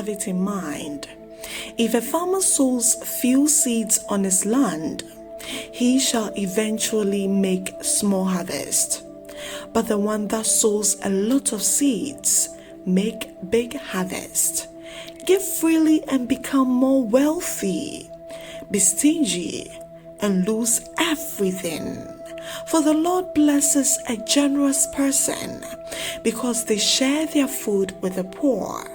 have it in mind. If a farmer sows few seeds on his land, he shall eventually make small harvest. But the one that sows a lot of seeds make big harvest. Give freely and become more wealthy. Be stingy and lose everything. For the Lord blesses a generous person because they share their food with the poor.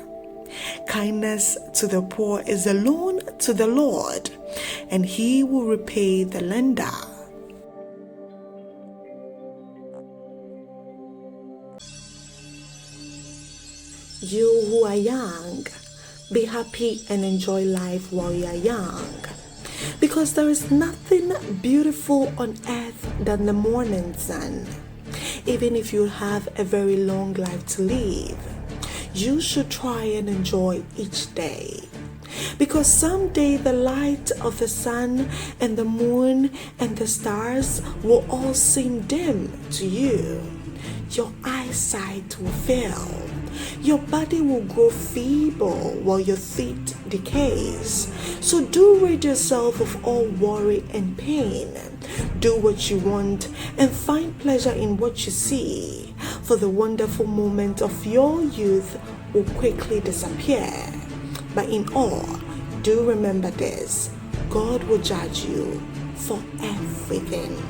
Kindness to the poor is a loan to the Lord, and he will repay the lender. You who are young, be happy and enjoy life while you are young, because there is nothing beautiful on earth than the morning sun. Even if you have a very long life to live, you should try and enjoy each day, because someday the light of the sun and the moon and the stars will all seem dim to you. Your eyesight will fail. Your body will grow feeble while your feet decays. So do rid yourself of all worry and pain. Do what you want and find pleasure in what you see, for the wonderful moment of your youth will quickly disappear. But in all, do remember this: God will judge you for everything.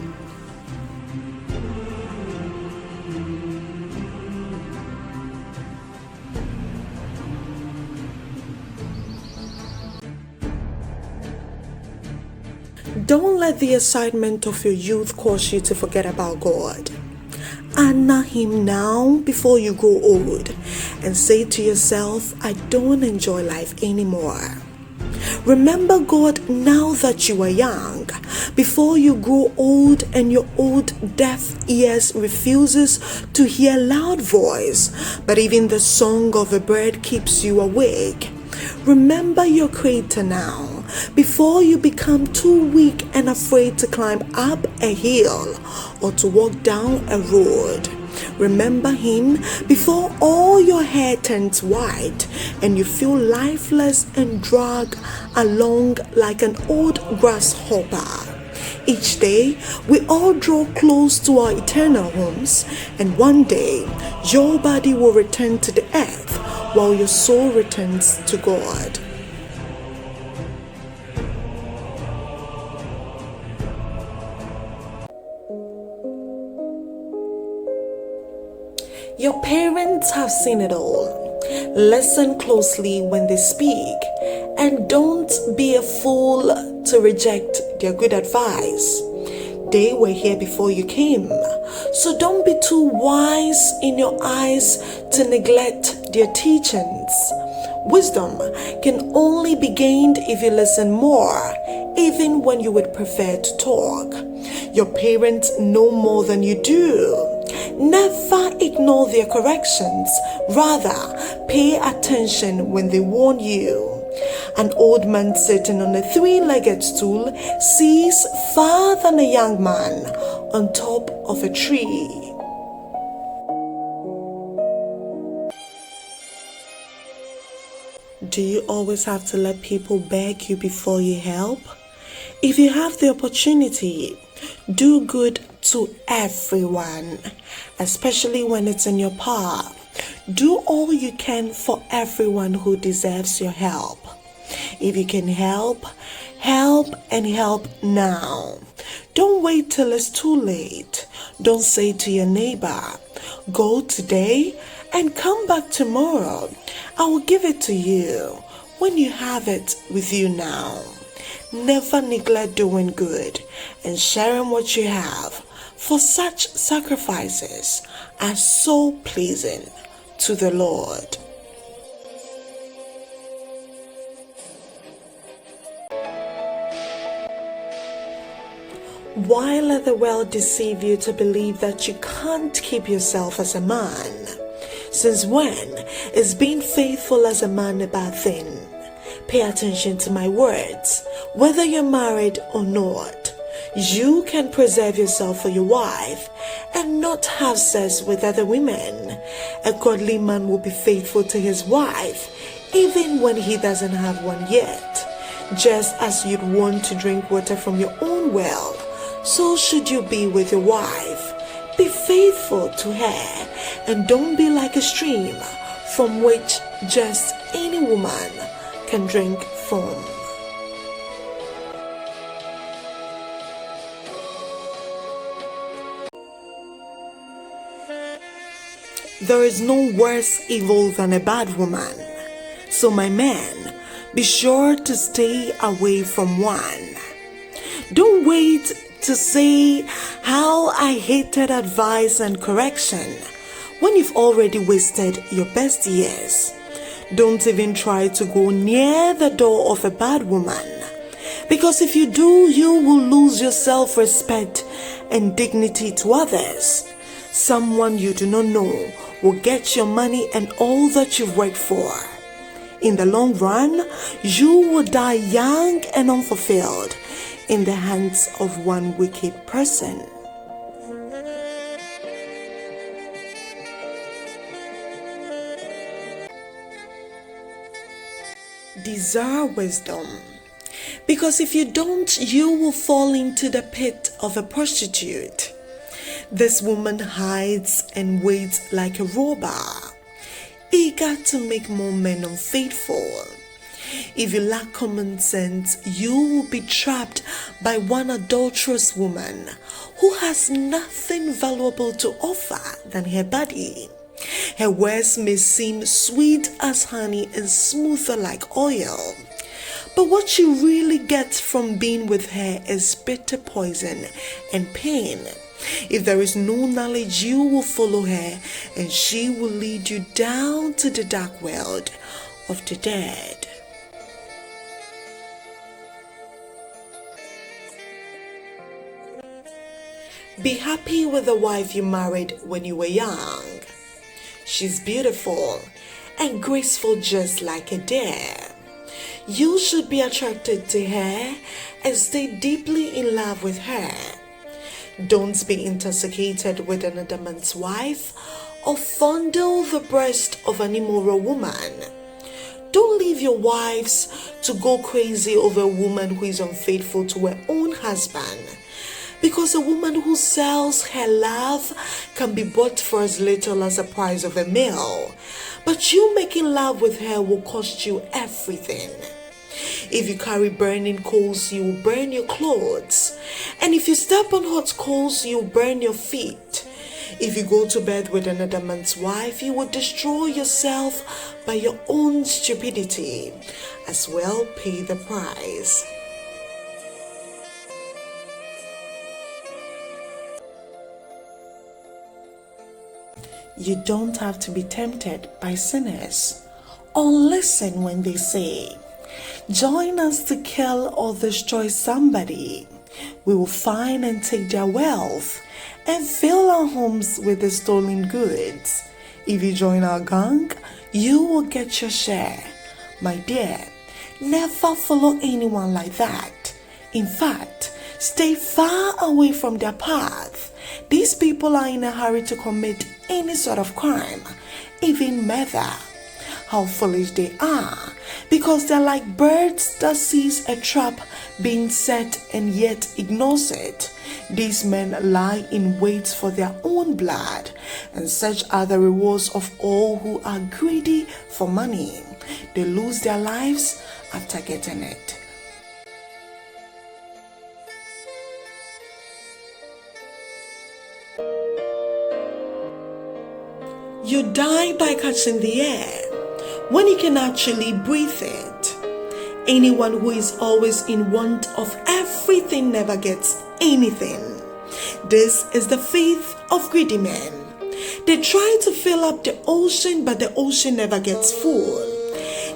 Don't let the excitement of your youth cause you to forget about God. Honor Him now before you grow old, and say to yourself, I don't enjoy life anymore. Remember God now that you are young, before you grow old and your old deaf ears refuses to hear loud voice, but even the song of a bird keeps you awake. Remember your Creator now, before you become too weak and afraid to climb up a hill or to walk down a road. Remember Him before all your hair turns white and you feel lifeless and drag along like an old grasshopper. Each day, we all draw close to our eternal homes, and one day, your body will return to the earth while your soul returns to God. Your parents have seen it all. Listen closely when they speak, and don't be a fool to reject their good advice. They were here before you came, so don't be too wise in your eyes to neglect their teachings. Wisdom can only be gained if you listen more, even when you would prefer to talk. Your parents know more than you do. Never ignore their corrections. Rather, pay attention when they warn you. An old man sitting on a three-legged stool sees far than a young man on top of a tree. Do you always have to let people beg you before you help? If you have the opportunity, do good to everyone, especially when it's in your power. Do all you can for everyone who deserves your help. If you can help, help and help now. Don't wait till it's too late. Don't say to your neighbor, go today and come back tomorrow. I will give it to you when you have it with you now. Never neglect doing good and sharing what you have, for such sacrifices are so pleasing to the Lord. Why let the world deceive you to believe that you can't keep yourself as a man? Since when is being faithful as a man a bad thing? Pay attention to my words. Whether you're married or not, you can preserve yourself for your wife and not have sex with other women. A godly man will be faithful to his wife, even when he doesn't have one yet. Just as you'd want to drink water from your own well, so should you be with your wife. Be faithful to her, and don't be like a stream from which just any woman can drink from. There is no worse evil than a bad woman. So my man, be sure to stay away from one. Don't wait to say how I hated advice and correction when you've already wasted your best years. Don't even try to go near the door of a bad woman, because if you do, you will lose your self-respect and dignity to others. Someone you do not know will get your money and all that you've worked for. In the long run, you will die young and unfulfilled in the hands of one wicked person. Desire wisdom, because if you don't, you will fall into the pit of a prostitute. This woman hides and waits like a robber, eager to make more men unfaithful. If you lack common sense, you will be trapped by one adulterous woman who has nothing valuable to offer than her body. Her words may seem sweet as honey and smoother like oil, but what you really get from being with her is bitter poison and pain. If there is no knowledge, you will follow her, and she will lead you down to the dark world of the dead. Be happy with the wife you married when you were young. She's beautiful and graceful just like a deer. You should be attracted to her and stay deeply in love with her. Don't be intoxicated with another man's wife or fondle the breast of an immoral woman. Don't leave your wives to go crazy over a woman who is unfaithful to her own husband, because a woman who sells her love can be bought for as little as the price of a meal, but you making love with her will cost you everything. If you carry burning coals, you will burn your clothes. And if you step on hot coals, you will burn your feet. If you go to bed with another man's wife, you will destroy yourself by your own stupidity, as well pay the price. You don't have to be tempted by sinners, or listen when they say, "Join us to kill or destroy somebody. We will find and take their wealth and fill our homes with the stolen goods. If you join our gang, you will get your share." My dear, never follow anyone like that. In fact, stay far away from their path. These people are in a hurry to commit any sort of crime, even murder. How foolish they are, because they're like birds that sees a trap being set and yet ignores it. These men lie in wait for their own blood, and such are the rewards of all who are greedy for money. They lose their lives after getting it. You die by catching the air when you can actually breathe it. Anyone who is always in want of everything never gets anything. This is the faith of greedy men. They try to fill up the ocean, but the ocean never gets full.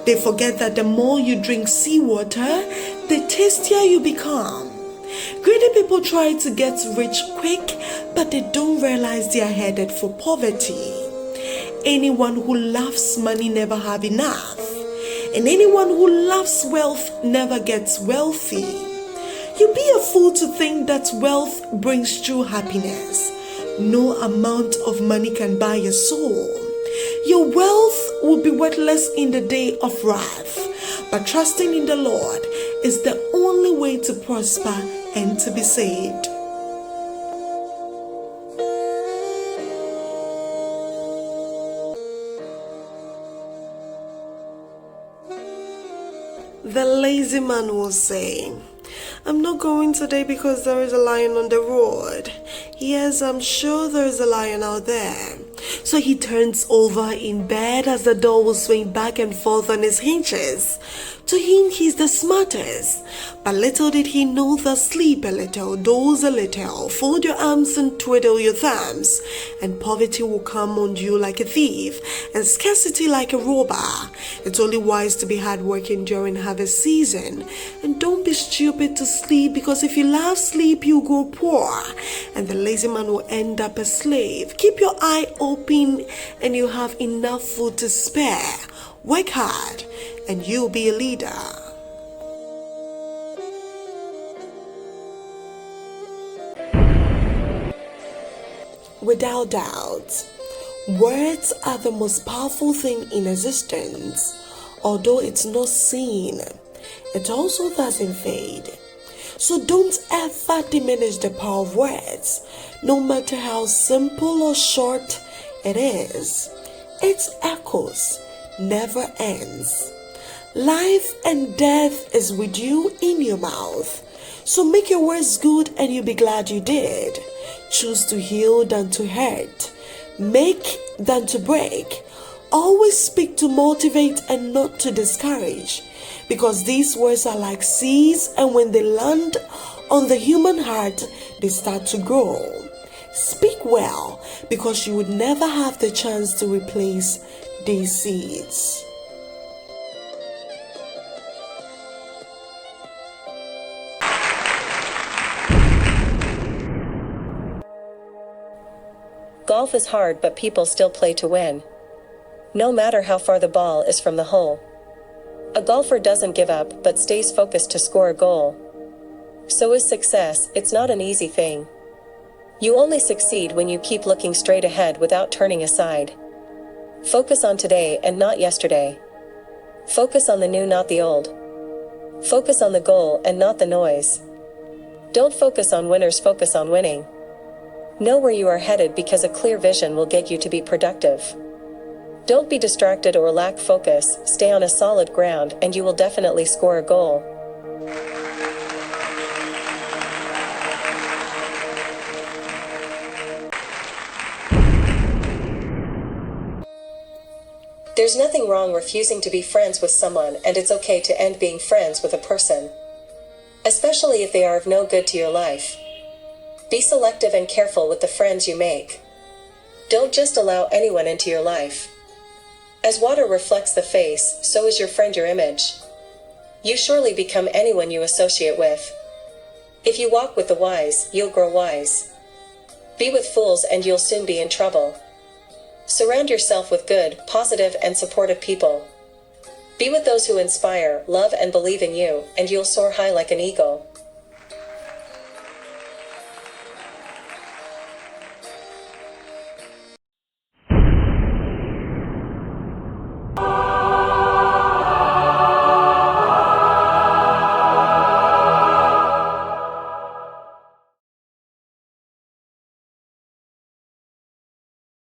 They forget that the more you drink seawater, the tastier you become. Greedy people try to get rich quick, but they don't realize they are headed for poverty. Anyone who loves money never have enough, and anyone who loves wealth never gets wealthy. You'd be a fool to think that wealth brings true happiness. No amount of money can buy your soul. Your wealth will be worthless in the day of wrath, but trusting in the Lord is the only way to prosper and to be saved. The lazy man will say, I'm not going today because there is a lion on the road. Yes, I'm sure there is a lion out there. So he turns over in bed as the door will swing back and forth on his hinges. To him, he's the smartest. But little did he know that sleep a little, doze a little, fold your arms and twiddle your thumbs, and poverty will come on you like a thief, and scarcity like a robber. It's only wise to be hardworking during harvest season, and don't be stupid to sleep, because if you love sleep, you go poor, and the lazy man will end up a slave. Keep your eye open, and you have enough food to spare. Work hard, and you'll be a leader. Without doubt, words are the most powerful thing in existence. Although it's not seen, it also doesn't fade. So don't ever diminish the power of words, no matter how simple or short it is. Its echoes never ends. Life and death is with you in your mouth. So make your words good and you'll be glad you did. Choose to heal than to hurt. Make than to break. Always speak to motivate and not to discourage. Because these words are like seeds, and when they land on the human heart, they start to grow. Speak well, because you would never have the chance to replace these seeds. Golf is hard, but people still play to win. No matter how far the ball is from the hole. A golfer doesn't give up, but stays focused to score a goal. So is success. It's not an easy thing. You only succeed when you keep looking straight ahead without turning aside. Focus on today and not yesterday. Focus on the new, not the old. Focus on the goal and not the noise. Don't focus on winners, focus on winning. Know where you are headed, because a clear vision will get you to be productive. Don't be distracted or lack focus, stay on a solid ground and you will definitely score a goal. There's nothing wrong refusing to be friends with someone, and it's okay to end being friends with a person. Especially if they are of no good to your life. Be selective and careful with the friends you make. Don't just allow anyone into your life. As water reflects the face, so is your friend your image. You surely become anyone you associate with. If you walk with the wise, you'll grow wise. Be with fools and you'll soon be in trouble. Surround yourself with good, positive, and supportive people. Be with those who inspire, love, and believe in you, and you'll soar high like an eagle.